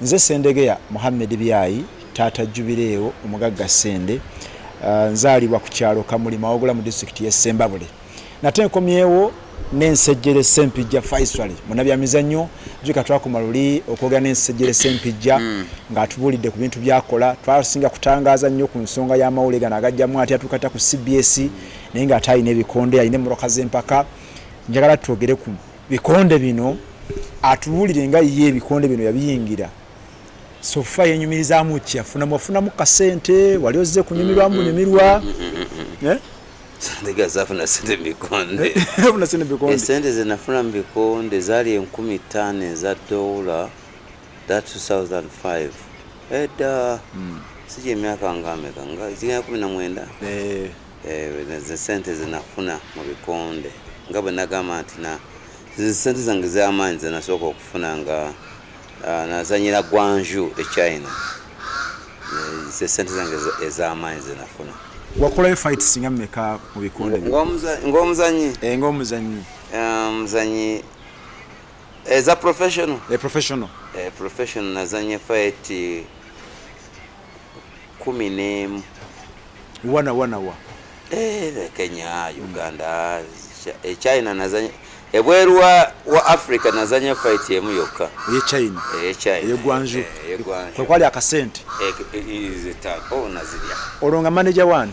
Nze Sendegeya Muhammed Byayi Tata Jubileo omugagga Sende nzaalibwa ku kyalo Kamuli Mawogula mu district y'e Sembabule. Nate nkomyewo n'ensejjere Sempijja Faisal munabyamizannyo jika twakoma luli okwogera n'ensejjere Sempijja ng'atubulidde ku bintu byakola twasinga kutangaza nnyo ku nsonga y'amawulire gano agajjamu ati atukata ku CBS naye nga atayina ebikonde ayina emmotoka z'empaka. Njagala twogere ku bikonde bino atubulire nga ye ebikonde bino yabiyingira sofa yenyumirizaamu ki afunamu kasente wali ozze kunyumirwamu nyumirwa Sendega zafuna sente bikonde afuna sente bikonde sente zinafuna bikonde zali 15,000 za dola that 2005 eda sije emyaka ngameka nga ziganya 19 sente zinafuna mu bikonde nga bwe nagamba nti na sente zange z'amaanyi zinasooka okufuna nga nazanyira Guangzhou e China sente zange ez'amaanyi zinafuna. Wakola fight singa mmeka mu bikonde ng'omuzanyi muzanyi eza professional professional nazanya fight 11 wa Kenya, Uganda, China nazanya ebweru wa Africa nazanya fight emu yokka ye China ye Guangzhou kwa kwali akasente nazirya olonga manager one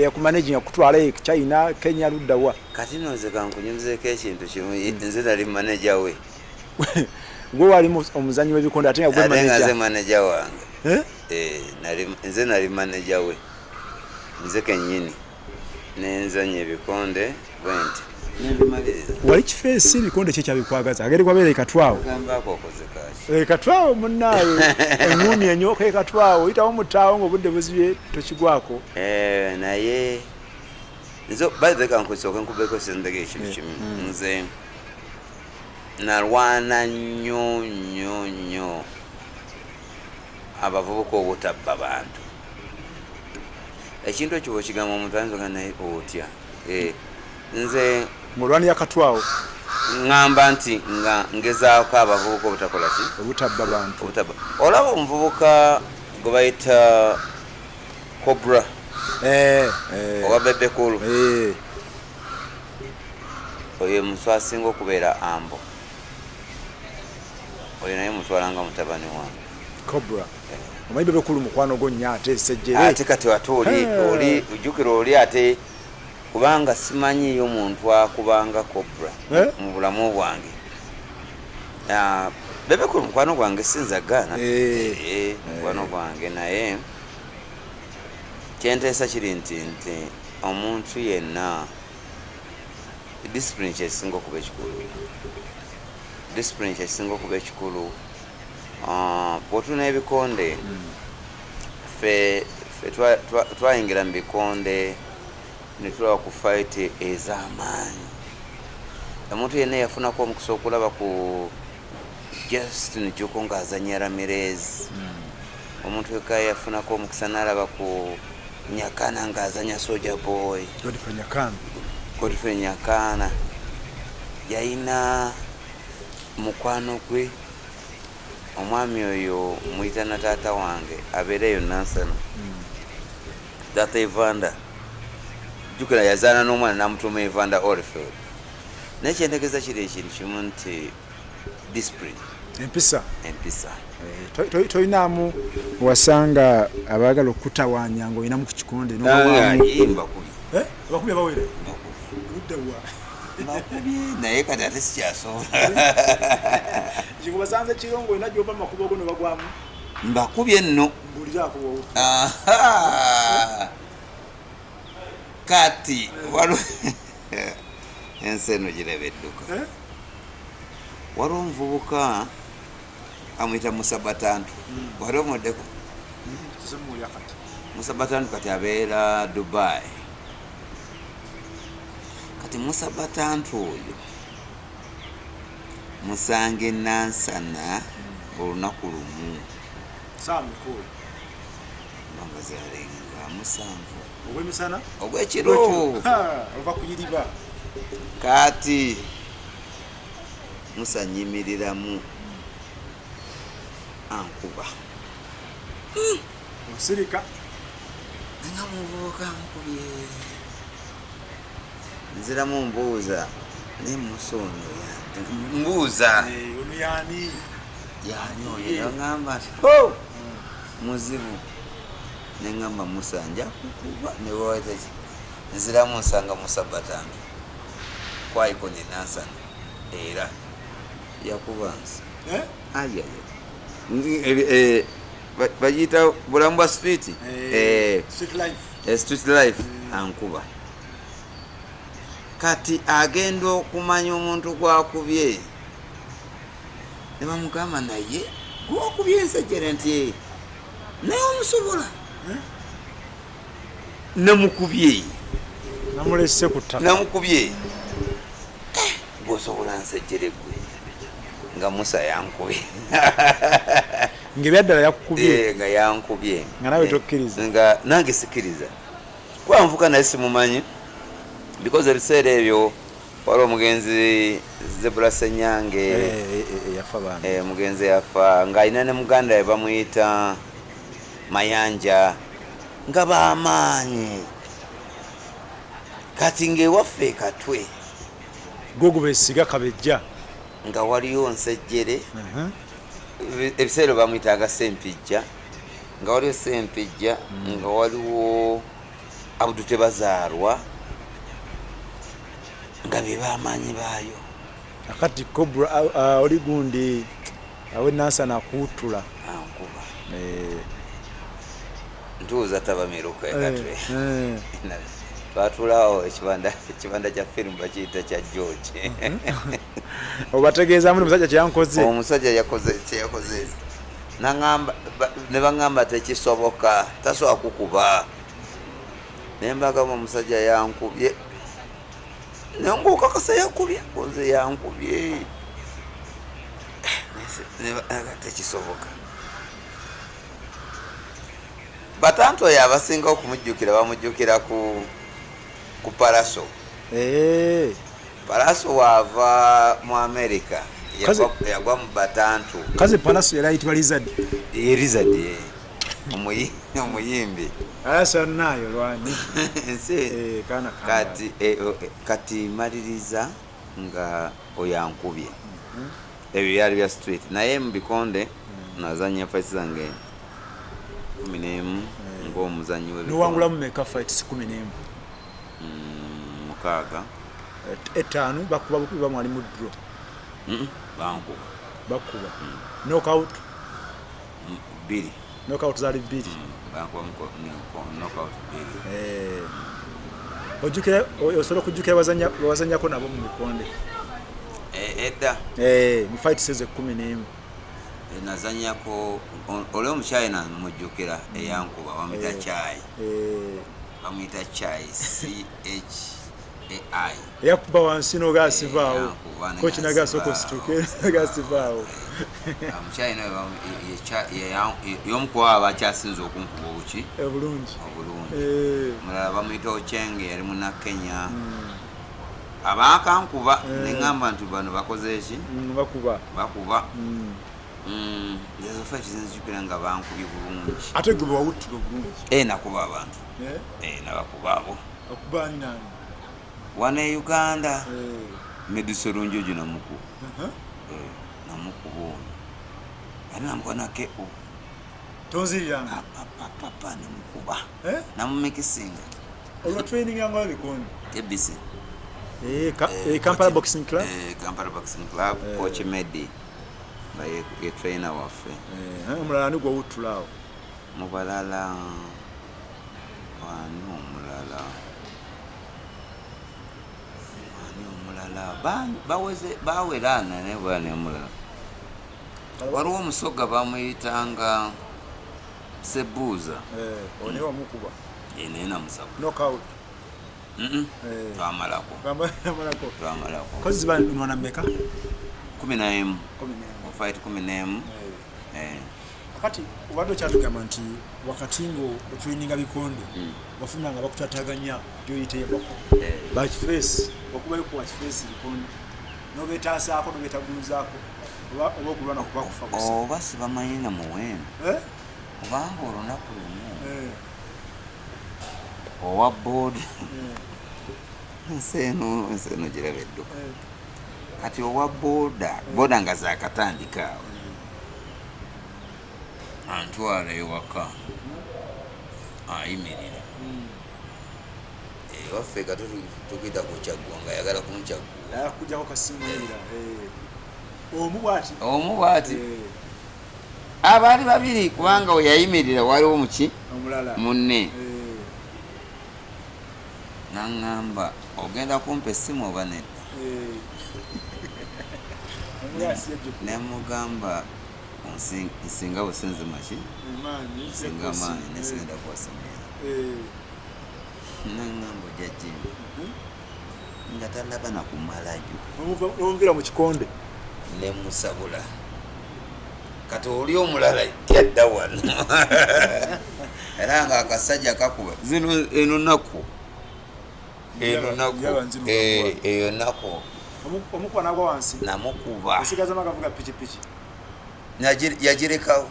ya ku managing akutwala China Kenya luddawa kati noze kankunyumizeko ekintu kimu nze nali manager we gwe wali omuzanyi w'ebikonde ate nga gwe manager wange nze nali manager we nze kennyini nenzanya ebikonde bwenti wali kifeesi ebikonde kye kyabikwagaza agere kwabeera katwawo katwawo munnaye eŋŋumi enyoka katwawo oyitawo mutaawo ng'obudde buzibye tokigwako naye nze balibeka nkusooka nkubeko Sendege ekintu kimu nze nalwana nnyo abavubuka obutabba bantu ekintu ekyo bwekigamba omuntu ayinza naye otya nze mulwani yakatwawo ngamba nti nga ngezaako abavubuka obutakola ki obutabba bantu olaba omuvubuka gwe bayita Cobra owa Bebe Cool oyo muntu asinga okubeera Ambo oyo naye mutwalanga mutabani wange Cobra omanyi Bebe Cool mukwano gwo nnyo ate sejjere ate kati wate oli ujjukira oli ate kubanga simanyi yo muntu akubanga Cobra mu bulamu bwange Bebe Cool mukwano gwange sinza gana mukwano gwange naye kyenteesa kiri nti omuntu yenna discipline kyesinga okuba ekikulu bwotuna ebikonde fe twayingira mu bikonde netulaba ku fight ez'amaanyi omuntu yenna yafunako omukisa okulaba ku Justin Juko ng'azanya Ramirez omuntu weka yafunako omukisa n'alaba ku Nyakana ng'azanya Soldier Boy Godfrey Nyakana yayina mukwano gwe omwami oyo muyita na taata wange abeereyo Nansana Data Evander jukira yazaana n'omwana n'amutuuma Evander Orfield naye kyentegeeza kiri ekintu kimu nti discipline empisa toyinaamu wasanga abaagala okutawaanya ng'oyinamu ku kikonde bakubye bawere naye kati ate sikyasobola kikubasanze kirongo olina gy'ova makubo go ne bagwamu mbakubye nno kati ensi eno giraba edduka waliwo omuvubuka amuyita Musabatantu wali omuddeko Musabatantu kati abeera Dubai kati Musabatantu oyo musange Nansana olunaku lumu bangazalenga 7 ogw'ekiro ova kuyiriba kati musanyimiriramu ankuba osirika nga muvubuka ankubye nziramu mbuuza nemusono mbuuza ono yani yanyoyo ngamba muzibu nengamba musanja kukuba newawataki nziramu nsanga musabatange kwaiko nenansana era yakubanza bagiyita bulamu bwa street street life ankuba kati agenda okumanya omuntu gwakubye nebamugamba naye gwakubye ensejere nti naye omusobola namukubye namulese kutaka namukubye gwosobola nsejere gwe nga musa yankubye ngebyaddala yakukubye nga yankubye nga nawe tokkiriza nga nange sikiriza kwanvuka naye simumanyi because ebiseera ebyo waliwo omugenzi Zebra Senyange mugenzi yafa ng'alina ne muganda we bamuyita Mayanja nga bamaanyi kati ng'ewaffe Katwe gogo besiga kabejja nga waliyo nsejjere ebiseera bamuyitaga Sempijja nga waliwo Sempijja nga waliwo Abudu Tebazaalwa nga be bamaanyi baayo akati Cobra oli gundi awe nansana akuutula ankuba ntuuza tabameruka Katwe twatulawo ekibanda kya firimu bakiyita kya George obategeeza muli musajja kyeyankoze omusajja kyeyakoze ne baŋŋamba tekisoboka tasobola kukuba nembagamba omusajja yankubye nengokakasa yakubye nze yankubye tekisoboka batanto oyo abasinga okumujjukira bamujjukira ku Paraso Paraso waava mu America yagwa mu Batantu kaze Paraso yali ayitibwa Lizard omuyimbi asanayo lwani kati maliriza nga oyankubye ebyo byali bya street naye mu bikonde nazanya fights zange 11 ng'omuzanyi wewangulamu meka fights 11 mukaaga etaano bakuba bukuba mwali mu draw bakuba knockout 2 knockout zali 2 knockout 2 ojukira osobola kujjukira wazanyako nabo mu mikonde edda mu fight size 11 nazanyako oli omuchina mujjukira eyankuba bamuyita chai bamuyita chai CHAI yakuba wansi nogasivaawo kokinagaasoko situke gasivaawo omuchina yomukuba abakyasinza okunkuba obuki obulungi mulala bamuyita Ochenge yali muna Kenya abakankuba neŋŋamba nti bano bakoze eki bakuba ezo fight zinzijukira nga bankubye bulungi ate gwe bawuttula obulungi nakuba abantu nabakuba abo okubaani nani wano e Uganda Medisolonjojo namukuba ono ali namukonake tonziriranga papa namukuba namumikisinga olwa training yangu abikondo KBC Kampala Boxing Club Kampala Boxing Club coach Medi ye trainer waffe omulala ni gwe wutulaawo mubalala wani omulala bawerana naye bwani omulala waliwo omusoga bamuyitanga Sebuuza one wamukuba naye namusaba knockout twamalako kozi banwana meka 11 fight 11 akati obadde kyatugamba nti wakati ngo otulininga bikonde wafunanga bakutataganya gyoyiteyebako bakifeesi okubayo ku wakifeesi bikonde nobetasaako nobetaguluzaako oba okulwana kuba kufa gusa oba sibamanyi na muwendo kubanga olunaku lumu owa boodi nseeno giraba edduka kati owa booda nga zakatandika awo antwala ewaka ayimirira waffe ka tukita kukyagguwa nga ayagala kujjako kasimulira omu bwati abaali babiri kubanga we yayimirira waliwo muki munne naŋŋamba ogenda kumpa essimu oba nedda nemugamba nsinga businzi maki nsinga maanyi nesigenda kuwasemera naŋŋamba ojja jimbi nga talaba nakumalayo omuvira mu kikonde nemusabula kati oli omulala yadda wano era nga akasajja kakuba eno naku eyo naku omukuba nagwa wansi namukuba asigaza makavuga pikipiki yagirekawo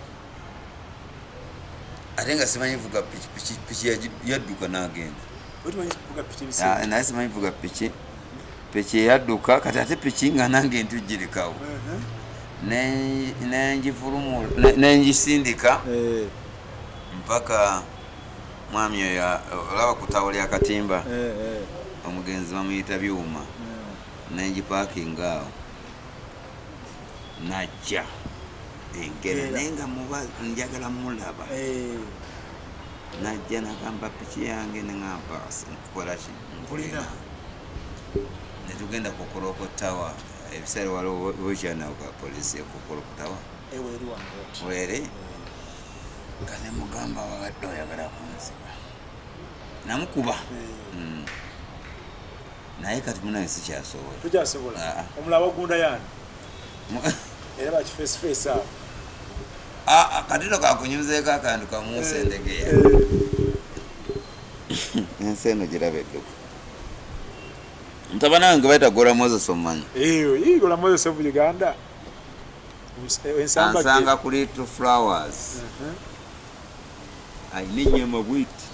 ate nga simanyi vuga piki yadduka n'agenda naye simanyi vuga piki eyadduka kati ate piki nga nange ntugirekawo nengisindika mpaka mwami oyo olaba ku ttawo lya katimba omugenzi bamuyita byuma nengipakinga awo najja engere naye nga njagala mulaba najja nagamba piki yange neŋamba nkukolaki nkulina netugenda kukolokotawa ebiseera waliwo wekyanaoka polisi ekukolokotawa were nga nemugamba wabadde oyagala kunziba namukuba naye kati munaye sikyasobola omulaba ogunda yani era bakifeesifeesi awo katino kakunyuzeeko akantu kamusendegeya ensi eno giraba edduka ntabana wange baita Gola Moses omumanyi Gola Moses of Uganda ansanga ku Little Flowers ayina ennyama bwiti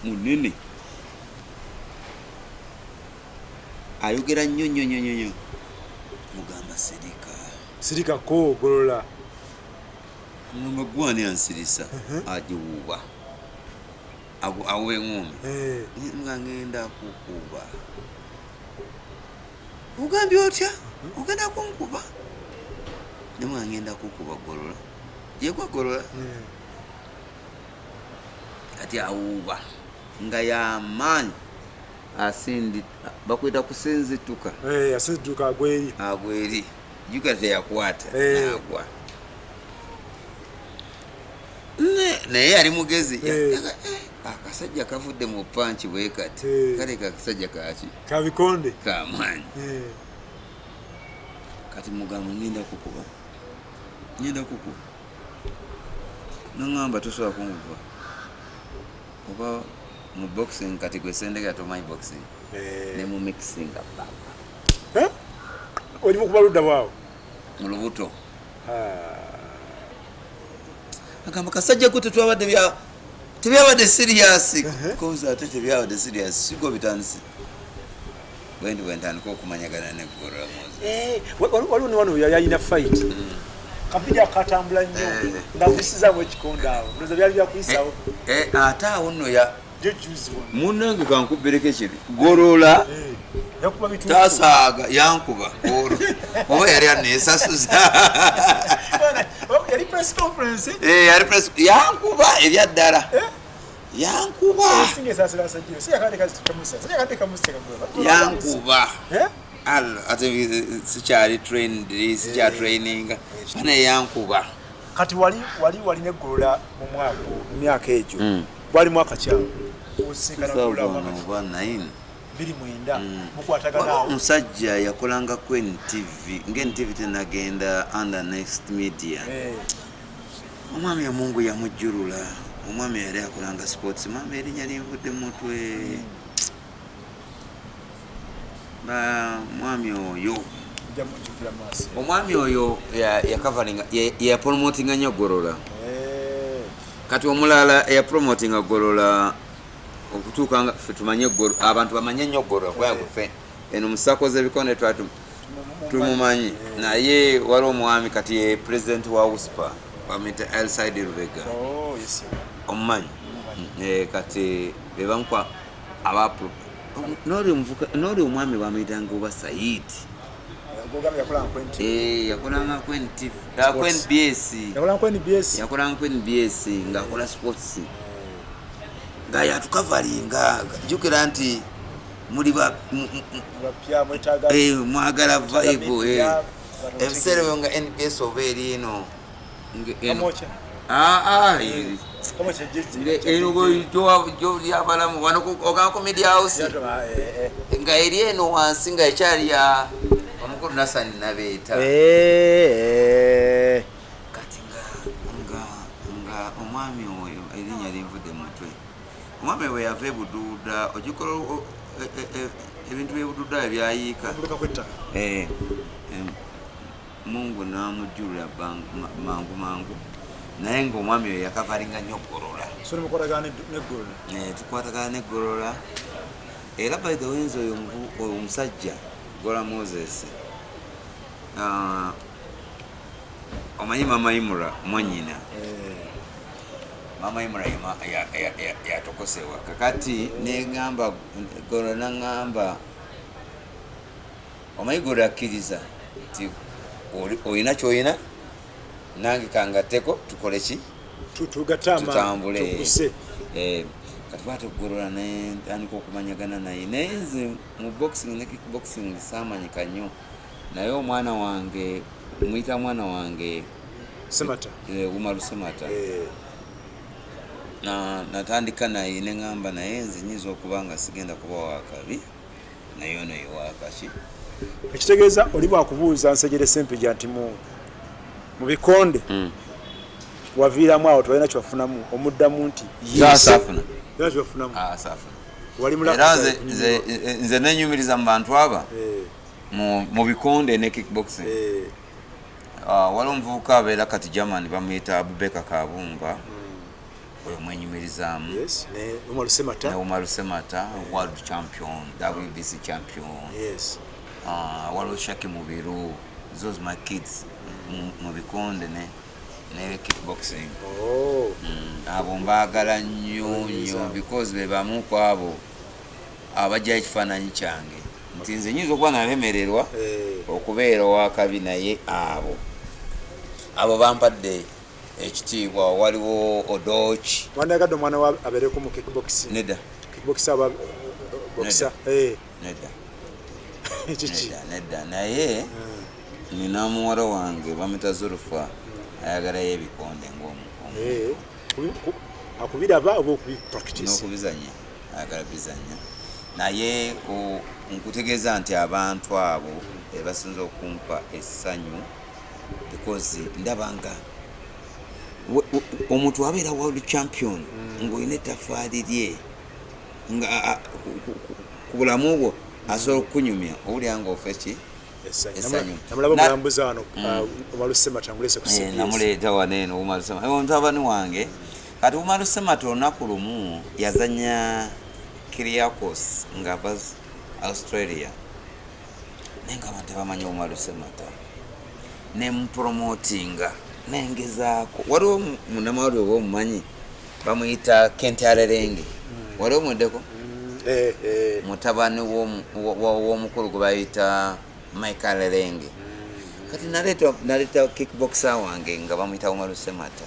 munene ayogera nnyo mugamba sirika ko golola magwani ansirisa agiwuuba awa eŋŋombe nga ŋŋenda kukuba ogambye otya ogenda kunkuba nemwe ŋŋenda kukuba golola yegwa golola kati awuuba nga yamaanyi asindi bakwita kusinzituka asinzituka agweri juga teyakwata nagwa naye yali mugezi akasajja kavudde mu panchi bwe kati kale kakasajja kaki kabikonde kamaanyi kati mugamba ngenda kukuba naŋŋamba tosobola kunkuba oba mu boxing kati gwe sendeka tomanyi boxing ne mu mixinga baba oli mukuba ludda bwawo mu lubuto agamba kasajja ko tebyabadde serious koza ate tebyabadde serious sigo bitandise bwendi bwentandika okumanyagana ne Gola Moses waliwo ne wano yayina fight kapija katambula nnyo nga kusizamu ekikonde awo ndoza byali byakuyisawo ate awo nno munnange kankubireko ekiri Golola tasaaga yankuba oba yali aneesasuza yankuba ebyaddala yankuba ate sikyali trained sikya traininga bane yankuba kati wali ne Golola mu myaka egyo wali mwaka kyawo omusajja yakolangako NTV ngaNTV tenagenda under next media omwami omungu yamujjulula omwami yali akolanga sports mama erinnya linvudde mutwe mwami oyo omwami oyo yakavalinga yapromotinga nnyo Golola kati omulala eyapromotinga Golola okutuuka nga ffe tumanye abantu bamanye nnyo Golola kubanga ffe eno musako z'ebikonde tumumanyi naye wali omwami kati ye president wa USPA bamuyita Elside Lubega omumanyi kati bebamuka abapro noli omwami bamuyitanga oba Saidi yakolanga kwen BS ng'akola sports nga yatukavalinga jjukira nti muli mwagala vibe ebiseera ebyo nga NBS oba eri eno lyabalamu wano ogamba Media House nga eri eno wansi nga ekyali ya omukulu Nasani nabeeta kati nga omwami oyo erinnya linvudde mu mutwe omwami we yava ebuduuda ogikola ebintu byebuduuda ebyayiika Mungu namujjulira mangu naye ng'omwami oyo yakavalinga nnyo Golola tukwatagana ne Golola era by the way nze oyo omusajja Gola Moses omanyi Mama Imura mwanyina Mama Imura yatokosewa kakati negamba Golola nangamba omanyi Golola akkiriza nti olina kyoyina nange kangateko tukole ki tutambule kati bwate Golola natandika okumanyagana naye naye nze mu boxing ne kickboxing saamanyika nnyo naye omwana wange muyita mwana wange Umaru Semata natandika naye neŋŋamba naye nze nyinza okuba nga sigenda kuba wakabi naye ono ye wakaki ekitegeeza oli bwakubuuza Nsejjere Ssempijja nti mu bikonde waviiramu awo tewalina kyebafunamu omuddamu nti nze nenyumiriza mu bantu aba mu bikonde ne kickboxing wali omuvubuka abeera kati German bamuyita Abubeka Kabumba oyo mwenyumirizaamu ne Umaru Semata world champion WBC champion waliwo Shaki Mubiru those my kids mu bikonde ne kickboxing abo mbaagala nnyo because be bamu ku abo abajja ekifaananyi kyange nti nze nyinza okuba nalemererwa okubeera owakabi naye abo bampadde ekitiibwa waliwo Odochi wandagadde omwana wa abeereko mu kickboxing nedda nedda naye nina muwala wange bamuyita Zulfa ayagalayo ebikonde akubiraba oba n'okubizanya ayagala bizanya naye nkutegeeza nti abantu abo basinza okumpa essanyu because ndabanga omuntu abeera world champion ng'olina ettafaali lye nga ku bulamu bwo asobola okukunyumya owulira ng'ofa eki essanyu namuleeta waneeno Umaru Semata mutabani wange kati Umaru Semata olunaku lumu yazanya Kyriakos ng'ava Australia naye nga abantu tebamanyi Umaru Semata nemupromotinga nengezaako waliwo munamawulire oba omumanyi bamuyita Kente Arerenge waliwo muddeko mutabani w'omukulu gwe bayita Mike Arerenge kati naleeta kickboxer wange nga bamuyita Umaru Semata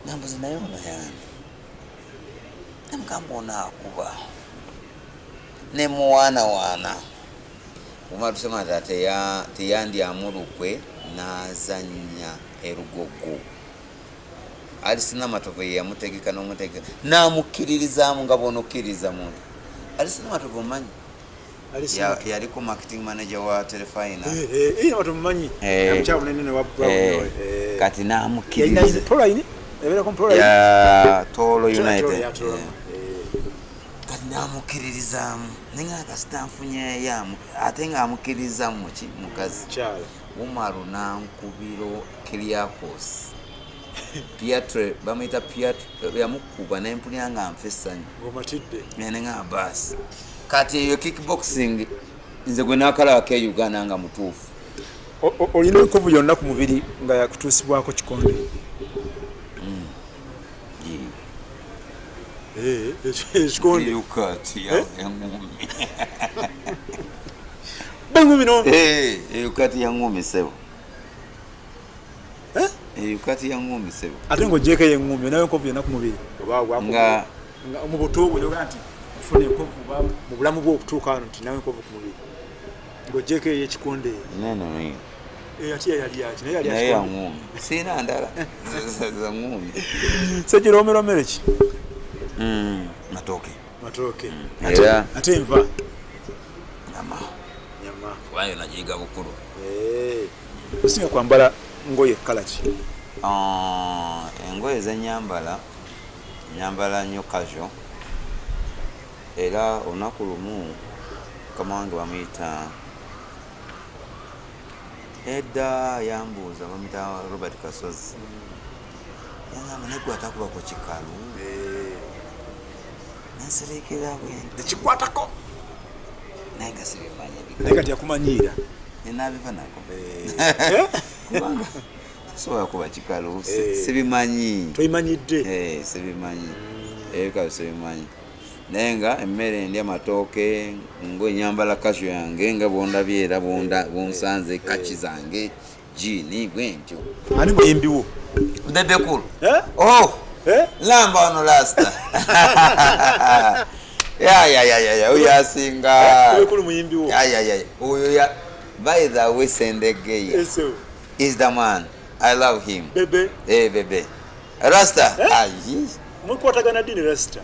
nambuzi naye ono yani namugamba onaakuba nemuwaanawaana Umaru Semata teyandyamu lukwe n'azannya erugogo Alisina Matovu yamutegeka n'omutegeka namukkiririzaamu nga bw'onokkiriza muntu Alisina Matovu omanyi yaliko marketing manager wa Telefina kati namukkiriza Proline ya Tolo United kati namukiririzaamu nenga akasitanfunyeyamu ate nga amukiririzamu mukazi kyala Umaru nankubiro Kiriakos Piatre bamuyita Piatre yamukuba nempulira nga nfessanyu ngomatidde nenga basi kati eyo kickboxing nze gwe nakalaba ke Uganda nga mutuufu olina enkovu yonna ku mubiri nga yakutuusibwako kikonde ekikonde bangumi no eyo kati yaŋŋumi sebo eyo kati yaŋŋumi sebo ate ng'ogyeko eyo eŋŋumi nayo enkovu yonna ku mubiri nga mu buto bwo yoga nti ofuna enkovu mu bulamu bwo okutuuka wano nti nawe enkovu ku mubiri ng'ogyeko eyo ekikonde neno ate yali yaki naye yaŋŋumi siina ndala za ŋŋumi sekiromeromere ki matooke ate enva nyama wayo nagiga bukulu osinga kwambala ngoye kala ki engoye zenyambala nyambala nnyo casual era olunaku lumu mukama wange bamuyita edda yambuuza bamuyita Robert Kasozi yangamba negwe atakuba ku kikalu nenserekera bwenti ekikwatako naye nga sibimanyi naye kati yakumanyiira nenabiva nako kubanga sobola kuba kikalu sibimanyi toyimanyidde sibimanyi ebikalu sibimanyi naye nga emmere ndya matooke ng'enyambala kasho yange nga bondabye era bonsanze kaki zange jini bwentyo ani muyimbiwo Bebe Cool lamba wano lasta ya oyo asinga Bebe Cool muyimbiwo oyo by the way Sendegeya is the man. I love him. Bebe Bebe Rasta mukwatagana dini Rasta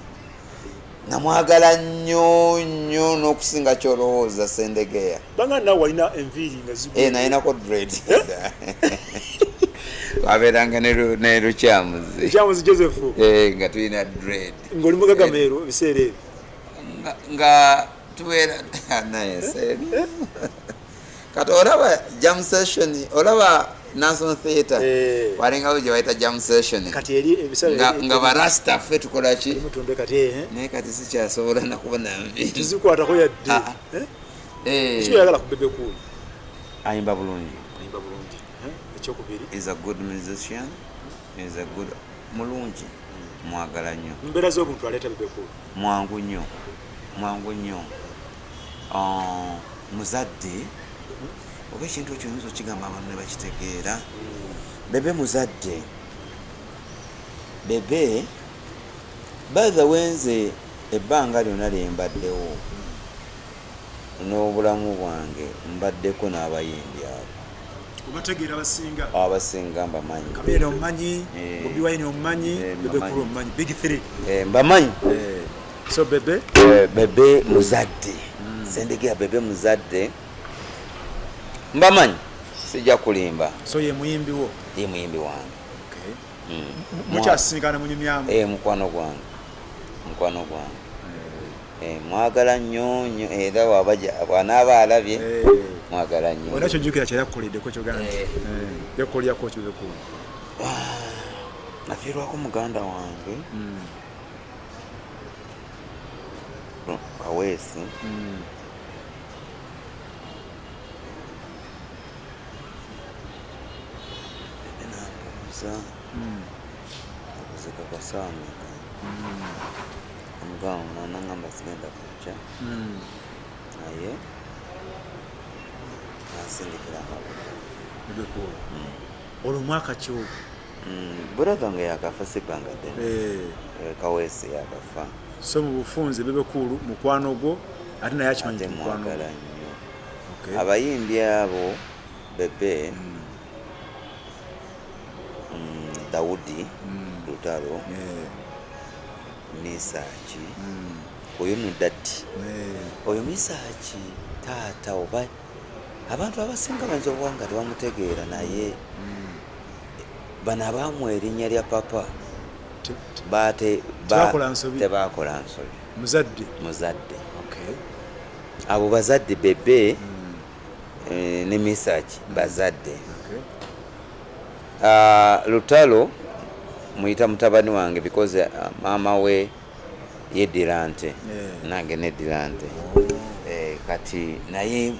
namwagala nnyo n'okusinga kyolowooza Sendegeya banga nawe walina enviiri nga zigu nayinako dread wabeeranga ne Lukyamuzi Joseph nga tulina dread ng'oli mugagameero ebiseera ebyo nga tubeera naye seri kati olaba jam session olaba National Theatre walingawo gye bayita jam session kati eri ebiseera nga barasta ffe tukola ki mutonde kati naye kati sikyasobola nakubona nvi tuzikwatako yadde ekyoyagala ku Bebe Cool ayimba bulungi ekyokubiri is a good musician is a good mulungi mwagala nnyo mbeera z'obuntu aleeta Bebe Cool mwangu nnyo muzadde oba ekintu ekyo oyinza okigamba abantu ne bakitegeera Bebe muzadde Bebe by the way nze ebbanga lyonna lye mbaddewo n'obulamu bwange mbaddeko n'abayimbi abo obategeera abasinga mbamanyi Kabeera omumanyi Bobi Wine omumanyi Bebe Cool omumanyi big three mbamanyi so Bebe muzadde Sendegeya Bebe muzadde mbamanyi sijja kulimba so ye muyimbiwo ye muyimbi wange mukyasisinkana munyumyamu mukwano gwange mwagala nnyo era bw'anaaba alabye mwagala nnyo olina kyojjukira kyera kukoleddeko kyogana yakolyako Bebe Cool nafiirwako muganda wange Kaweesi okuzika kasaameka omuganda nangamba sigenda kujja naye nasindikira Bebe Cool olwo mwaka ki ogwo brother nga yakafa sibbanga ddene Kaweesi yakafa so mu bufunze Bebe Cool mukwano gwo ate naye akimanyi mwagala nnyo abayimbi abo Bebe Daudi Lutalo Misaki oyo Nudati oyo Misaki taata oba abantu abasinga banza obwanga tebamutegeera naye bano abamwa erinnya lya papa tebakola nsobi muzadde okay abo bazadde bebe ne Misaki bazadde Lutalo muyita mutabani wange because mama we yedirante nange nedirante kati naye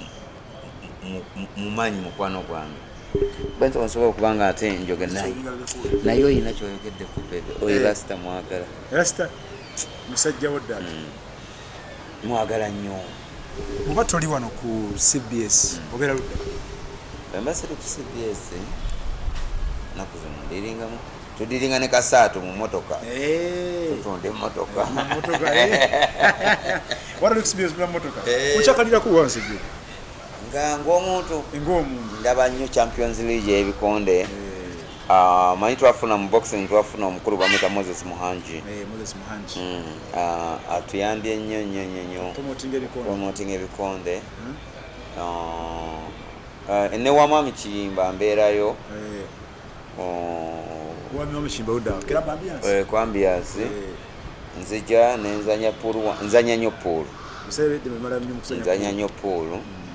mumanyi mukwano gwange bantu basobola okubanga ate njoge naye oyina kyoyogedde ku bebe oyo Rasta mwagala Rasta musajja woddala mwagala nnyo muba toli wano ku CBS ogera ludda embasiri ku CBS nakuzimundiringamu tudiringa ne kasaato mu motoka tutonde motoka wano CBS kuna motoka uchakalira ku wansi gye nga ng'omuntu ndaba nnyo Champions League ebikonde manyi twafuna mu boxing twafuna omukulu bamwita Moses Muhanji atuyambye nnyo promoting ebikonde ne wamwami Kiyimba mbeerayo ku ambiance nzija nenzanya pool nzanya nnyo pool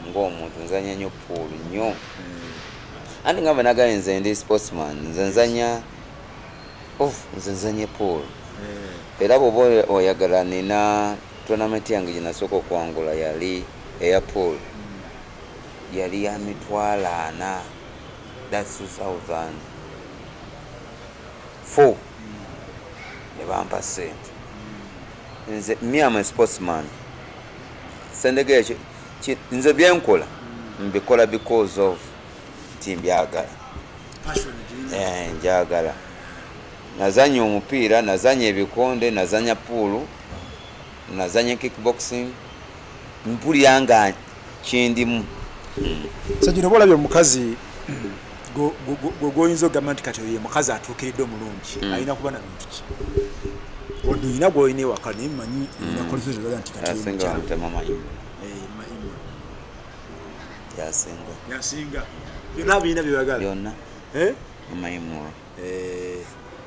ng'omuntu nzanya nnyo pool nnyo andi nga nagaye nze ndi sportsman nze nzanya pool era bw'oba oyagala nina tournament yange gye nasooka okwangula yali eya pool yali ya mitwalo 4 that's 2004 ne bampa sente nze me am a sportsman sendege nze byenkola mbikola because of timbyagala njagala nazanya omupiira nazanya ebikonde nazanya pool nazanya kickboxing mpulira nga kindimu sajino bolabye omukazi goyinza ogamba nti kati oyo mukazi atuukiridde omulungi alina kuba na bintu ki oduyina gwoyina ewaka naye mmanyi nakolesezaa nti yasinga byonna birina byebagala byonna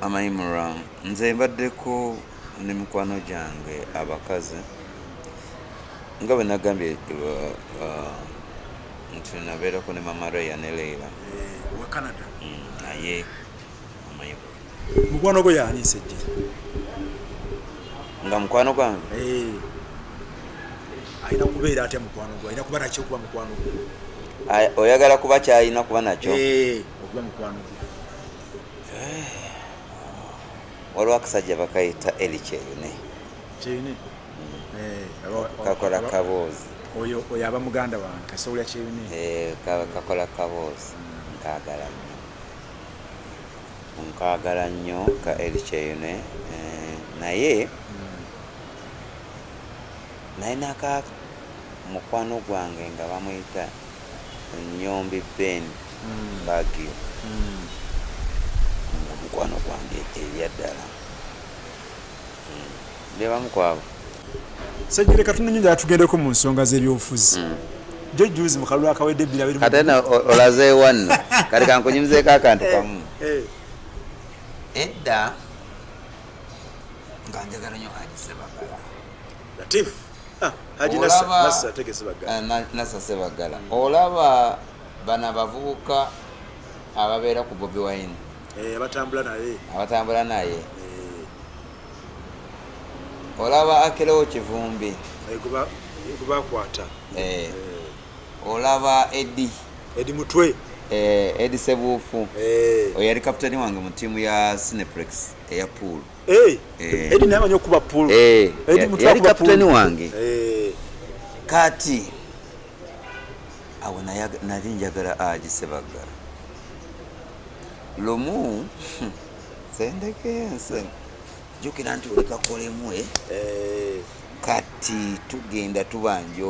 amayimura nze mbaddeko ne mikwano gyange abakazi nga bwe nagambye nti nabeerako ne mama Raya ne Leila wa Canada naye amayimura mukwano gwe yaani nsejje nga mukwano gwange alina kubeera atya mukwano gwe alina kuba nakyo okuba mukwano gwe oyagala kuba kyalina kuba nakyo okuba mukwano gwe waliwo akasajja bakayita Elikyeyune kakola kaboozi oyo aba muganda wange kasowulya Kyeyune kakola kaboozi nkagala nnyo ka Elikyeyune naye naka mukwano gwange nga bamuyita Nyombi Ben Bagio mukwano gwange erya ddala ndebamu kwabo sajjire katunanyinja atugendeko mu nsonga z'ebyobufuzi jo juzi mu kalulu akawedde ebbiri abiri katena olaze wanno kati kankunyumizeeko akantu kamu edda nga njagala nnyo Haji Sebagala Latif Haji Nassa Sebagala olaba bana bavubuka ababeera ku Bobi Wine abatambula naye olaba Akerewo Kivumbi gubakwata olaba Edi Mutwe Edi Sebuufu oyo yali kapitani wange mu ttiimu ya Cineplex eya pool Edi naye amanyi okuba pool yali kapitani wange kati awo nali njagala Haji Sebagala lumu sendeke ense jukira nti olikakolemu kati tugenda tubanja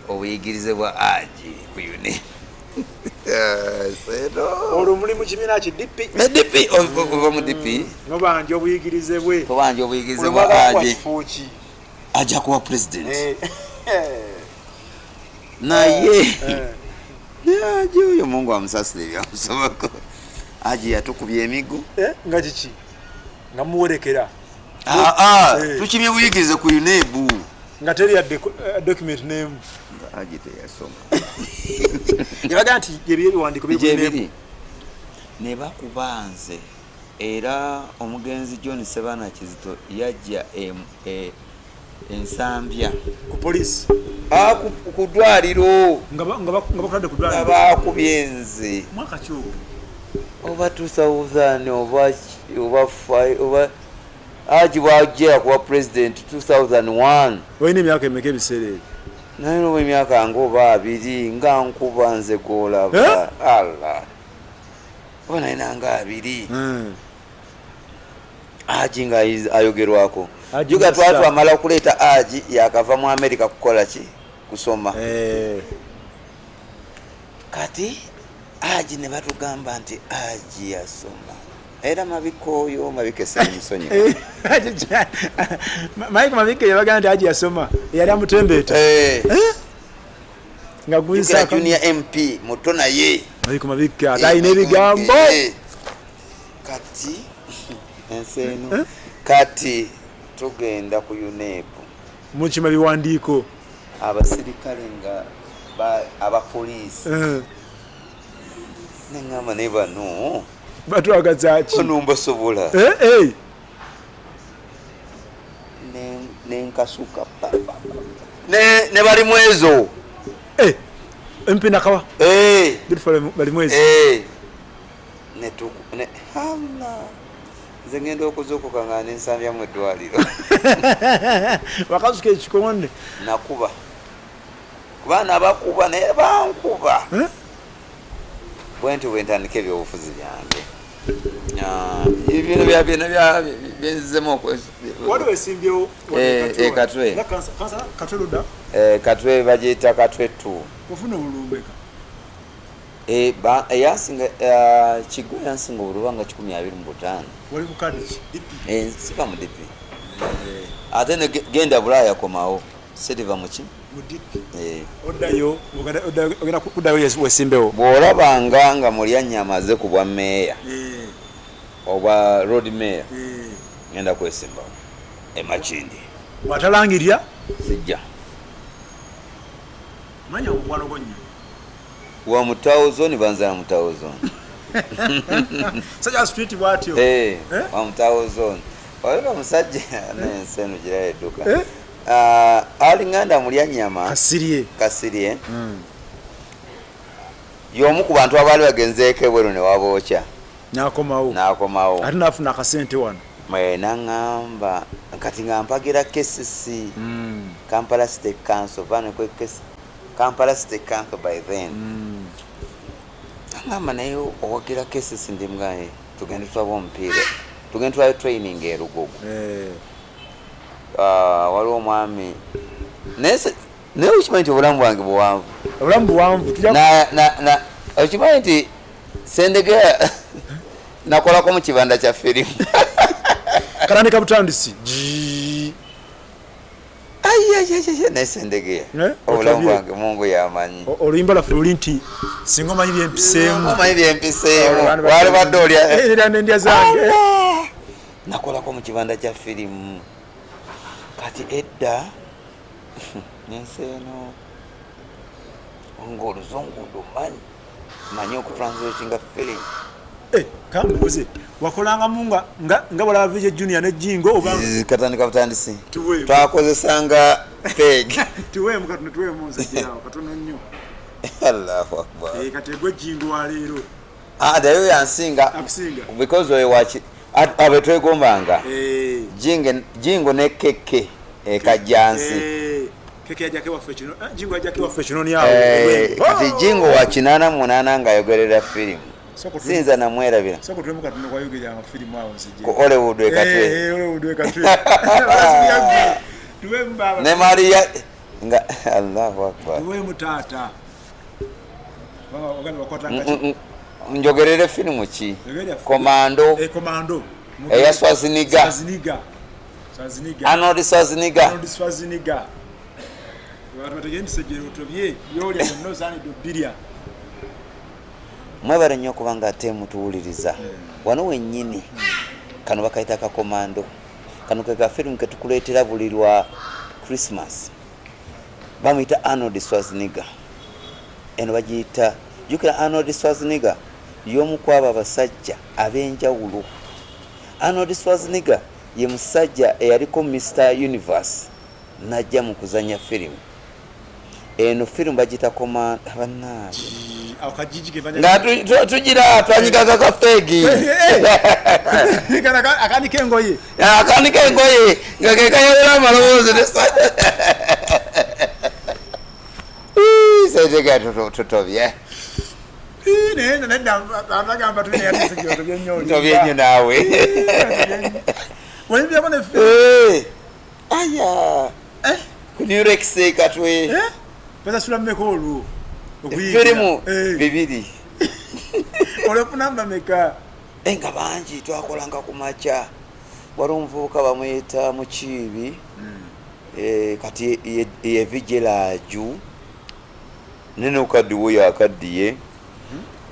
obuyigirize bwa Haji ku uni olwo mulimu kibiina ki DP ova mu DP mubanja obuyigirize bwe bwa Haji ajja kuba president naye Haji oyo Mungu amusasire byamusobako Haji yatukubya emigo nga kiki nga muwerekera tukimye buyigirize ku UNEB nga teri ya document name nga ajite yasoma yabaga nti yebiye biwandiko bibiri ne bakubanze era omugenzi John Sebana Kizito yajja ensambya ku police ku dwaliro nga bakudde ku dwaliro bakubyenze mwaka kyoko oba 2000 oba 5 oba aji wajja kuwa president 2001 oyine emyaka emeka ebiseera naye no emyaka ngoba abiri nga nkuba nze golaba Allah ona inanga abiri aji nga ayogerwako juga twatu amala kuleta aji yakava mu America kukola ki kusoma kati aji ne batugamba nti aji yasoma era mabikoyo mabikese musonyi Mike Mabike yabaga nti aji yasoma yali amutembeta nga gwisa junior MP mutona ye Mike Mabike ataine bigambo kati enseno kati tugenda ku UNEB muchima biwandiko abasirikale nga abapolisi nengama neba no batwagaza ki numba sobola nenkasuka ne bali mwezo MP nakawa bali mwezo ne hamna zengenda okuzuko kangana ensambya mu dwaliro wakasuke ekikonde nakuba kubana abakuba naye bankuba bwenti bwentandika ebyobufuzi byange ibintu byabina byenzemo waliwo esimbyewo katwe katwe luda katwe bagiyita katwe tu ofuna obulumbeka yasinga kigo yansinga obulubanga 125 wali kukadi ki sipa mu dipi ate ne genda bulaya komawo sediva muki mu dipi odayo ogenda kudayo wesimbewo bwolabanga nga mulya nyamaze ku bwa meya oba road mayor ngenda kwesimbawo Makindi watalangirya sijja manya obwalo gonyo wa mutawozoni banza mutawozoni saja street bwatyo wa mutawozoni waliwo musajja n'enseno gira edduka ali nganda mulya nyama kasirie yomu ku bantu abali bagenzeeko ebweru ne wabookya nakomawo ate nafuna akasente wano nangamba kati nga mpagira KCC Kampala State Council vane kwe Kampala State Council by then ngamba naye owagira KCC ndi mgaye tugenda twaba omupiira tugenda twayo training erugogo waliwo omwami naye okimanyi nti obulamu bwange buwanvu okimanyi nti Sendegea nakolako mu kibanda kya firimu kanandika butandisi naye Sendegea obulamu bwange Mungu yamanyi oluyimba lwaffe luli nti singa omanyi byempiseemu wali badde olya nendya zange nakolako mu kibanda kya firimu kati edda nensi eno ng'oluzungu manyi okutranslatinga firimu kambuze wakolangamu nga balaba Vijay Junior ne Jingo oba katandika butandisi twakozesanga peg tuwemu nzejerawo katono nnyo Allahu Akbar kati gwe Jingo wa leero dayo yansinga because we watch abe twegombanga Jingo ne keke kajansi keke yajake waffe kino Jingo yajake waffe kino nyawo kati Jingo wa 88 nga ayogerera firimu sinza namwerabira soko twemu katono kwa yogerera amafirimu awo nzije ko Hollywood ekatwe Hollywood ekatwe tuwemu baba ne Maria nga Allahu Akbar tuwemu tata baba ogani wakotanga njogerere firimu ki Commando eya Schwarzenegger Arnold Schwarzenegger watu wategeni sejero tobye yoli no zani do bilia mwebale nnyo kubanga ate mutuwuliriza wano wennyini kano bakaita ka Commando kano ke kafirimu ketukuleetera buli lwa Christmas bamuyita Arnold Schwarzenegger eno bagiyita jukira Arnold Schwarzenegger y'omu kwabo abasajja ab'enjawulo. Arnold Schwarzenegger ye musajja eyaliko Mr. Universe najja mu kuzanya firimu eno firimu bagiyita Command abanaabe nga tugira twanyigaga kafeegi akanika engoye nga kekayawula amaloboozi setega tutobye tobyenyo naawe aya kunyurekise katwe firimu bibiri olefuna meka nga bangi twakolanga ku makya wali omuvubuka bamuyita Mukiibi kati ye vigilaju nene ukaddiwo yakaddiye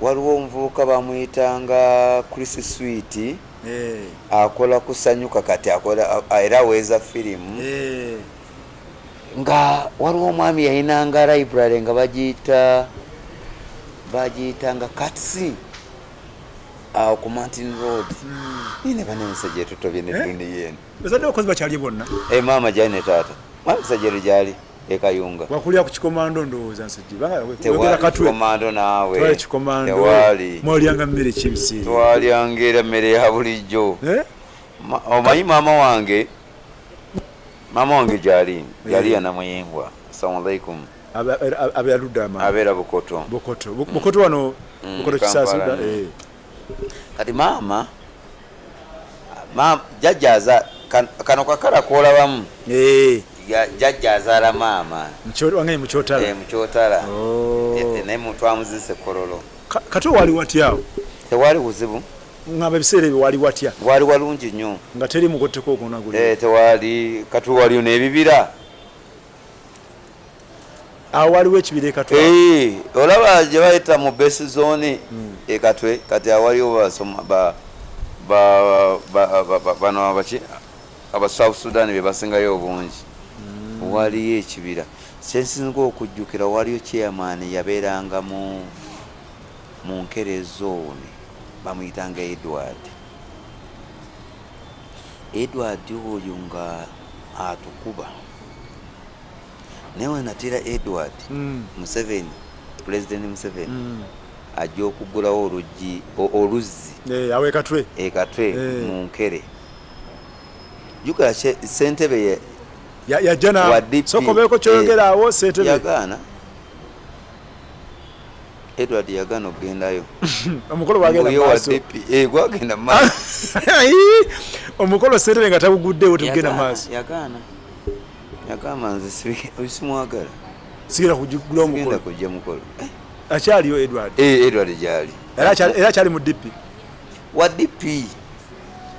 waliwo omuvubuka bamuyitanga Chris Sweet akola kusanyuka kati akola era aweza firimu nga waliwo omwami yayinanga library nga bagiyitanga Katsi ku Mountain Road ine banense gye tutobye ne duniya eno bazadde okozi bakyali bonna mama jali ne taata mwami sajjeri jali ekayunga wakulya ku kikomando ndowooza nsajje yogera katwe kikomando naawe twali kikomando tewali mwalyanga mmere kibisi twalyanga era mmere ya bulijjo omanyi mama wange jali yanamuyimbwa assalamu alaikum abeerudde abeera Bukoto wano Bukoto Kisaasuda kati mama jajjaza kano kakala koolabamu jajja azaala maama wange mukyotala mukyotala naye mutwamuzise kololo kati wali watya tewali buzibu ngamba ebiseera ebyo wali watya wali walungi nnyo nga teri mugotteko okunaguli tewali kati waliyo n'ebibira awo waliwo ekibira ekatwa olaba gye bayita mu besi zone ekatwe kati awaliwo basoma bano abaki aba South Sudan be basingayo obungi waliyo ekibira sensinga okujjukira waliyo chairman yabeeranga mu Nkere zone bamuyitanga Edward oyo nga atukuba newe natira Edward Museveni President Museveni ajja okuggulawo oluzzi awekatwe mu Nkere jukira ssentebe yajja nawe sokobeeko kyoyogera awo ssentebe yagaana Edward yagaana okugendayo omukolo gwagenda maaso omukolo ssentebe nga tabuguddewo tugenda maaso yagamba nze simwagala sigenda kugula omukolo kujja mukolo akyaliyo Edward gyali era akyali mu DP wa DP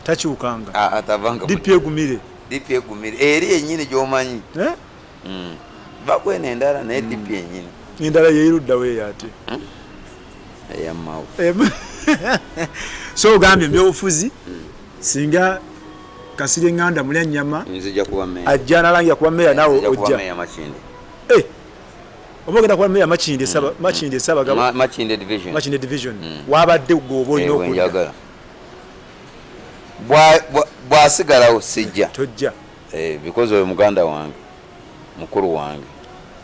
takyukanga atavanga DP egumire eri yennyini gy'omanyi bakwena endala naye DP yennyini endala yeeruddawo eyo ate eyammawo so ogambye ebyobufuzi singa Kasirye Nganda mulya nnyama ajja nalangira kuba meya nawe ojja obogenda kuba meya Makinde Sabagaba Makinde division wabadde gwoba olina okujja bwasigalawo sijja tojja because oyo muganda wange mukulu wange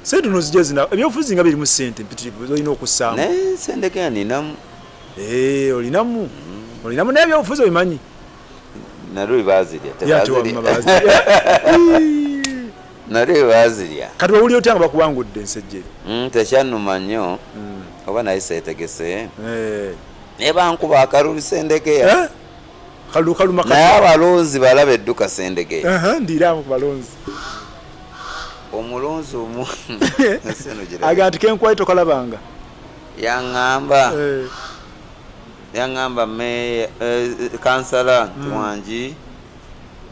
sente nozijja zina ebyobufuzi nga birimu ssente mpitirivu olina okussaamu naye sendeke ninamu olinamu n'ebyobufuzi obimanyi nalwe bazirya kati wawulira otya nga bakuwangudde ensejjeri tekyannuma nnyo oba naye seetegese naye bankuba akalulu sendegeya naye abalonzi balaba edduka sendegeya ndiiraamu ku balonzi omulonzi omu aga nti kenkwali tokalabanga yaŋŋamba kansala wangi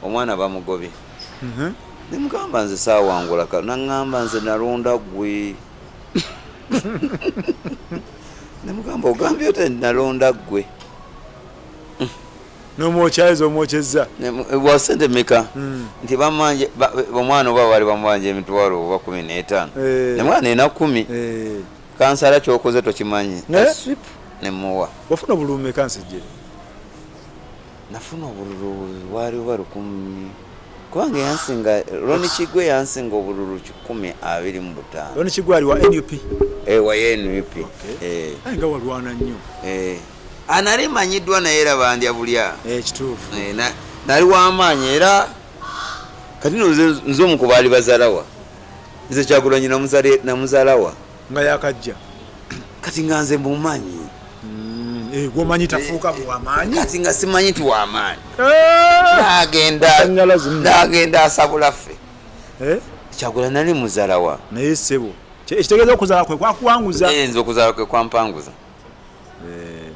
omwana bamugobye nemugamba nze saawangula naŋŋamba nze nalonda ggwe nemugamba ogambye ote nalonda ggwe n'omwokyayiza omwokyezza wa sente meka nti bamanje omwana oba bali bamwanje emitwalo oba 15 ne mwana ena 10 kansala kyokoze tokimanyi sweep ne muwa wafuna obululu kansejjere nafuna obululu wali oba 10 kubanga yansinga Roni Kigwe yansinga obululu 125 Roni Kigwe ali wa NUP wa NUP nga walwana nnyo anali manyiddwa naye era bandya bulya kituufu nali w'amaanyi era kati nze omu ku baali bazaalawa nze Kyagulanyi namuzaalawa nga yakajja kati nga nze mumanyi gwomanyi tafuuka bwamaanyi kati nga simanyi ti w'amaanyi n'agenda asabula ffe Kyagulanyi nali muzaalawa naye ssebo ekitegeeza okuzaala kwe kwakuwanguza nze okuzaala kwe kwampanguza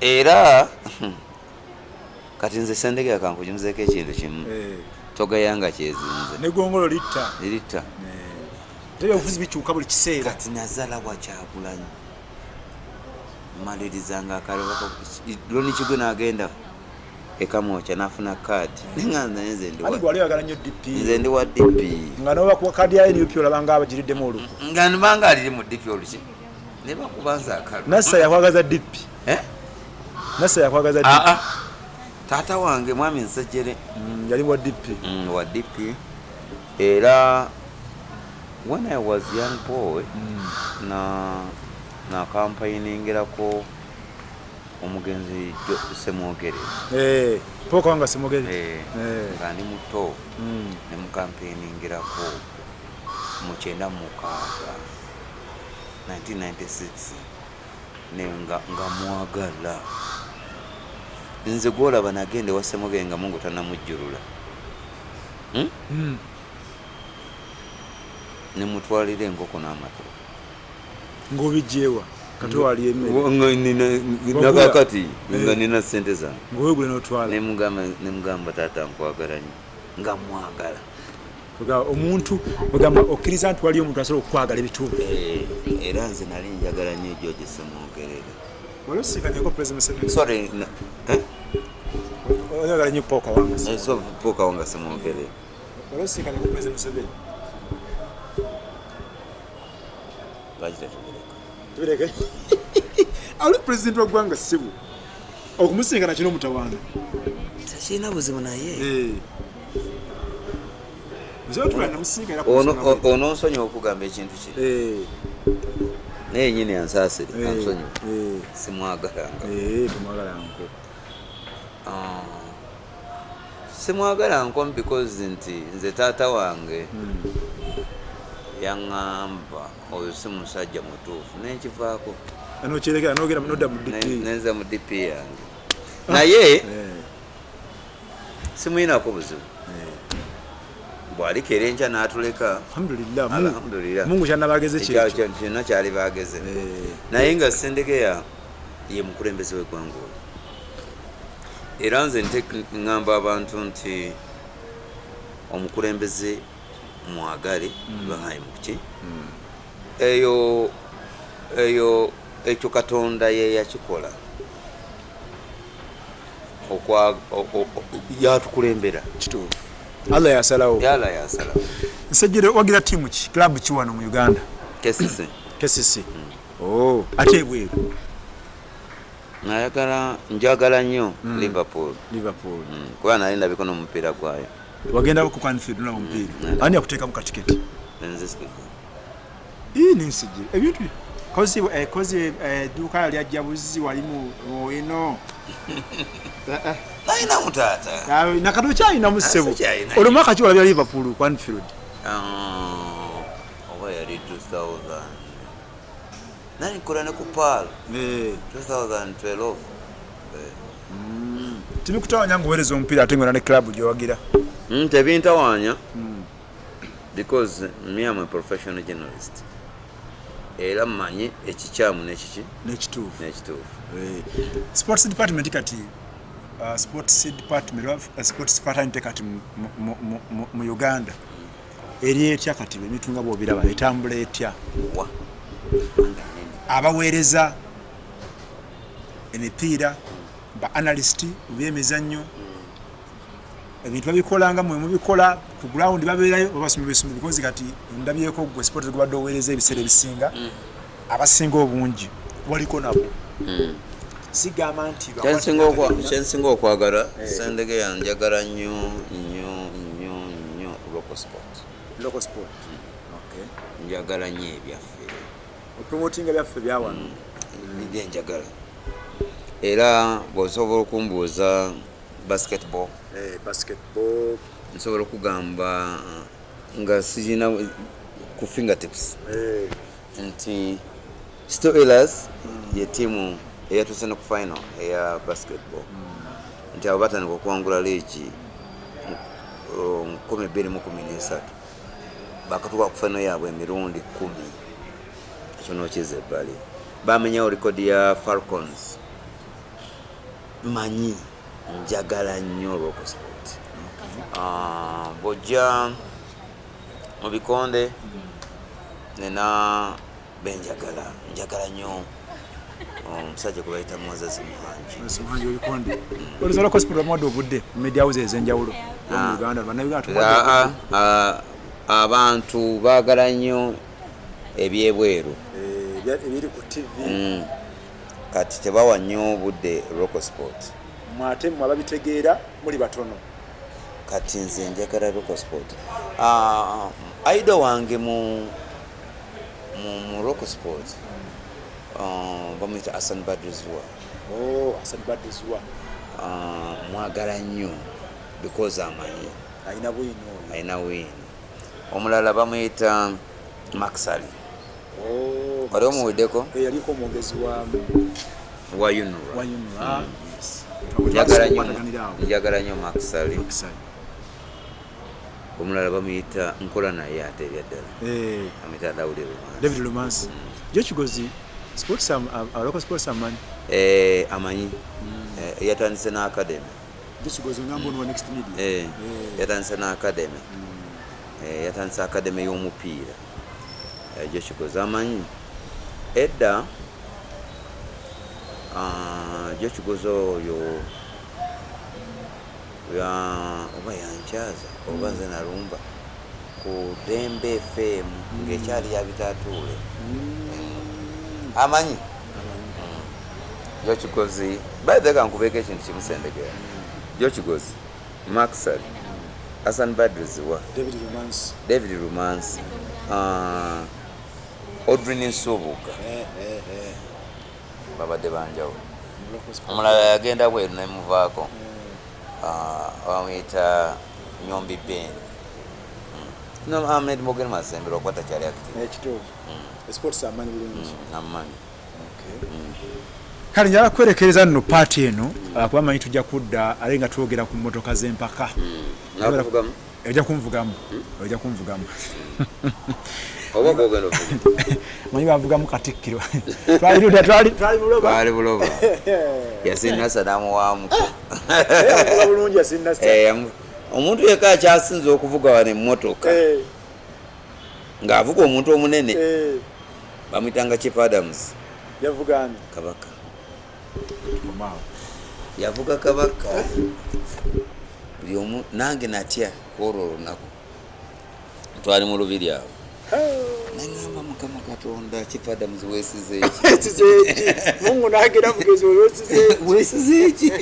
era kati nze Sendegera kankujumizeeko ekintu kimu togayanga kyezinze negongolo litta ebyobufuzi bikyuka buli kiseera kati nazaala wa Kyagulanyi malirizanga akalobako Roni Kigwe n'agenda ekamwokya n'afuna kaadi nze ndi wa DP nga noba kuwa kaadi ya NUP olabanga abagiriddemu oluku nga nibanga aliri mu DP oluki ne bakubanza akalo Nassa yakwagaza DP Nassa yakwagaza DP taata wange mwami Nsejjere yali wa DP wa DP era when I was young boy na campaigningerako omugenzi Semwogere poka wanga Semwogere nga ndi muto ne mucampaigningerako mu 1996 nga mwagala nze gwolaba nagende wa Semwogere nga Mungu tanamujjulula ne mutwalira enkoko n'amatu ng'obijjeewa kati wali nakakati nga nina sente zange ng'owegule n'otwala nemugamba taata nkwagala nnyo nga mwagala omuntu ogamba okkiriza nti waliyo omuntu asobola okukwagala ebituufu era nze nali njagala nnyo George Semwogere wali osiikanyeko President Museveni sorry oyagala nnyo pooka wanga pooka wanga Semwogere wali osiikanyeko President Museveni tubireke ali president wa ggwanga ssibu okumusinkana kino omutawaana tekirina buzibu naye ono nsonyiwa okugamba ekintu kino naye nyini ansaasire ansonyiwa simwagala nko because nti nze taata wange yaŋŋamba oyo si musajja mutuufu nenkivaako nenza mu DP yange naye simuyinako buzibu bw'aliko era enkya n'atuleka alhamdulillah Mungu kyannabageze kyonna kyali bageze naye nga Sendegera ye mukulembeze w'eggwanga olwo era nze ŋŋamba abantu nti omukulembeze mwagale bahaye muki ekyo Katonda ye yakikola yatukulembera kituufu Allah yasalawo Nsejjere wagira tiimu ki club ki wano mu Uganda KCC ate ebweru njagala nnyo Liverpool kuba nali ndabiko n'omupiira gwayo wagenda ku Anfield na omupiira ani yakuteeka mu katiketi Nsejjere ebintu kozi duka lyajja buzi walimu eno naina mutaata nakato kyalina mu ssebo olumaka ki walabya Liverpool ku Anfield oba yali 2000 nani kola ne ku PAL 2012 tibikutawanya ngowereza omupiira ate ngona ne club gyowagira tebintawanya because me am a professional journalist era mmanyi ekikyamu n'ekituufu sports department kati sports department kati mu Uganda eri etya kati emitunga bw'obiraba etambula etya abaweereza emipiira ba analyst by'emizannyo ebintu babikolanga mwe mubikola ku ground babeerayo babasoma bisoma because kati ndabyeko gwe sport gubadde oweereza ebiseera ebisinga abasinga obungi waliko nabo sigamba nti kyensinga okwagala Sendegeya njagala nnyo local sport njagala nnyo ebyaffe opromotinga byaffe byawano nibye njagala era bw'osobola okumbuuza basketball nsobola okugamba nga sirina ku fingertips nti Steelers ye ttiimu eyatuuse ne ku final eya basketball nti abo batandika okuwangula leegi 2013 bakatuuka ku final yaabwe emirundi 10 ekyo n'okiza ebbali bamenyawo likodi ya Falcons manyi njagala nnyo local sport bw'ojja mu bikonde nena njagala nnyo omusajja gwe bayita Moses Muhanji obikonde oliza local sport bamuwadde obudde mu media house ez'enjawulo mu Uganda bannabiganda abantu baagala nnyo ebyebweru ebiri ku TV kati tebawa nnyo obudde local sport mwate mwe ababitegeera muli batono kati nze njagala local sport aido wange mu local sport bamwita Hassan Badrizwa mwagala nnyo because amanyi ayina wini omulala bamwita Maxali wali omuweddeko yaliko omwogezi wa UNRWA njagala nnyo Maxali omulala bamuyita nkola naye ate erya ddala amuyita David Lumansi jo kigozi sports local sports amanyi amanyi yatandise na academy jo kigozi ngambo no next media yatandise na academy yatandise academy y'omupiira jo kigozi amanyi edda jo kigozi oyo oba yankyaza oba nze nalumba ku Dembe FM ng'ekyali yabitatuule amanyi jo kigozi bayiteka nkubeeko ekintu kimu Sendegeya jo kigozi Maxal Hassan Badrizwa David Lumansi Audrey Nsubuga babadde banjawulo omulala yagenda bweru nemuvaako bamuyita Nyombi Ben no Ahmed Mogeni Masembero okwata kyali active sports amanyi bulungi amanyi kale njala kwerekereza nno paati eno kuba manyi tujja kudda ale nga twogera ku mmotoka z'empaka ojja kunvugamu oba bwogenda manyi bavugamu Katikkiro twali buloba yasinasa namuwaamu bulungi yasinasa omuntu yekka akyasinza okuvuga wano emmotoka ng'avuga omuntu omunene bamuyitanga Chief Adams Kabaka yavuga Kabaka buli omu nange natya kwolwo olunaku twali mu lubiri awo nangamba Mukama Katonda Chief Adams weesizeeki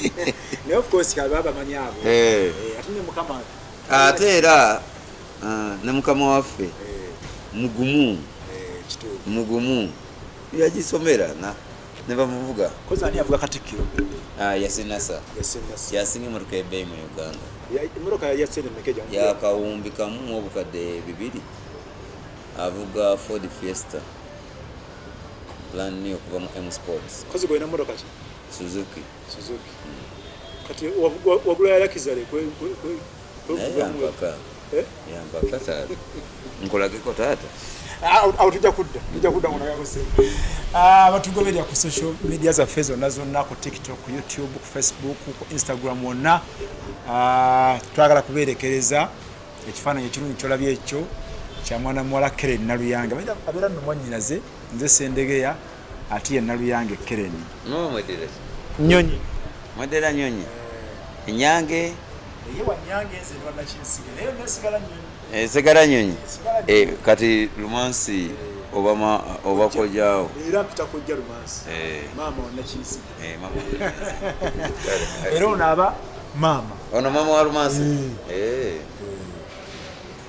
of course baba manyabo atine Mukama ate era ne Mukama waffe mugumu yagisomera ne bamuvuga koza ani avuga Katikkiro yasinasa yasinga emmotoka ebbeeyi mu Uganda emmotoka yasene mekeja yakawumbi kamu obukadde 2 avuga Ford Fiesta plan new okuva mu M Sports kozi goina emmotoka ki Suzuki kati wagula yakizale yampaka taata nkolageko taata awo tujja kudda ngono yakose batugoberera ku social media zaffe zonna ku TikTok, YouTube, ku Facebook, ku Instagram wonna twagala kuberekereza ekifaananyi ekirungi kyolabye ekyo kya mwana muwala Keren Naluyange abeera nno mwannyinaze nze Sendegeya ate ye Naluyange Keren nyonyi Mwedera Nyonyi Enyange ye wanyange nze ndwana kinsiga naye nesigala nyonyi sigala nyonyi kati Lumansi oba kojjaawo era tutakojja Lumansi maama wana kinsiga era ono aba maama ono maama wa Lumansi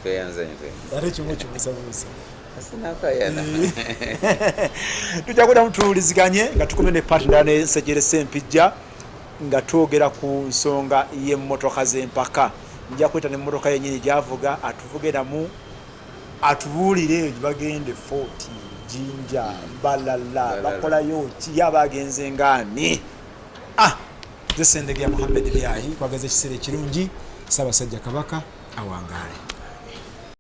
tweyanze ate kimu kimusabuusa tujja kudamu tuwuliziganye nga tukumye ne partner ne Nsejjere Ssempijja nga twogera ku nsonga y'emmotoka z'empaka. Nja kweta n'emmotoka yennyini gy'avuga atuvugiramu atubuulire bagende Fort Jinja Mbalala bakolayo ki abagenze ng'ani. Nze Ssendegeya Muhammad Byayi kwageza ekiseera ekirungi Ssaabasajja Kabaka awangaale.